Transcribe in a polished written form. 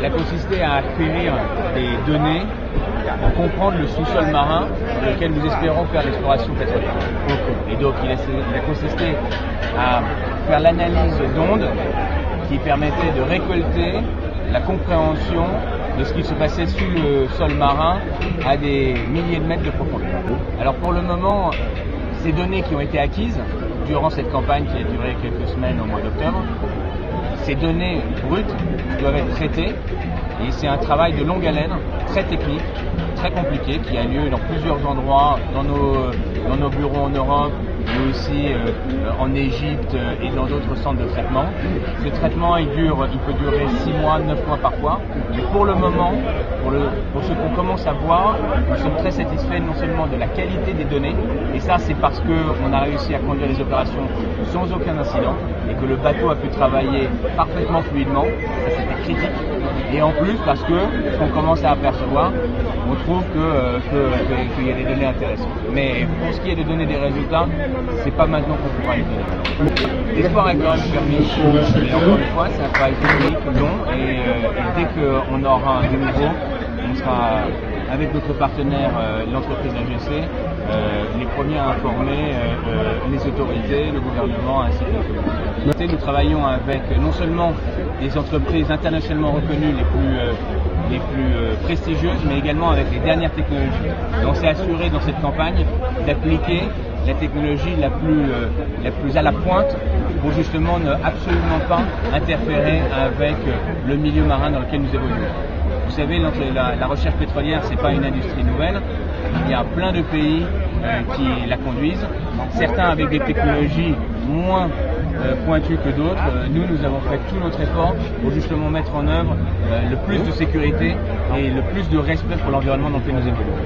Elle a consisté à acquérir des données pour comprendre le sous-sol marin dans lequel nous espérons faire l'exploration pétrolière. Et donc il a consisté à faire l'analyse d'ondes qui permettait de récolter la compréhension de ce qui se passait sous le sol marin à des milliers de mètres de profondeur. Alors pour le moment, ces données qui ont été acquises durant cette campagne qui a duré quelques semaines au mois d'octobre, ces données brutes doivent être traitées et c'est un travail de longue haleine, très technique, très compliqué, qui a lieu dans plusieurs endroits, dans nos bureaux en Europe, mais aussi en Égypte et dans d'autres centres de traitement. Ce traitement, il peut durer 6 mois, 9 mois parfois. Mais pour le moment, pour ce qu'on commence à voir, nous sommes très satisfaits non seulement de la qualité des données, et ça c'est parce qu'on a réussi à conduire les opérations sans aucun incident, et que le bateau a pu travailler parfaitement fluidement, ça c'était critique. Et en plus parce que ce qu'on commence à apercevoir, on trouve qu'il y a des données intéressantes. Mais pour ce qui est de donner des résultats, c'est pas maintenant qu'on pourra les donner. L'espoir est quand même permis, mais encore une fois, c'est un travail technique long et dès qu'on aura un nouveau, on sera avec notre partenaire, l'entreprise AGC, les premiers à informer les autorités, le gouvernement ainsi que la communauté. Nous travaillons avec non seulement des entreprises internationalement reconnues les plus prestigieuses, mais également avec les dernières technologies. Et on s'est assuré dans cette campagne d'appliquer la technologie la plus à la pointe pour justement ne absolument pas interférer avec le milieu marin dans lequel nous évoluons. Vous savez, la recherche pétrolière, c'est pas une industrie nouvelle. Il y a plein de pays qui la conduisent, certains avec des technologies moins pointues que d'autres. Nous avons fait tout notre effort pour justement mettre en œuvre le plus de sécurité et le plus de respect pour l'environnement dans lequel nous évoluons.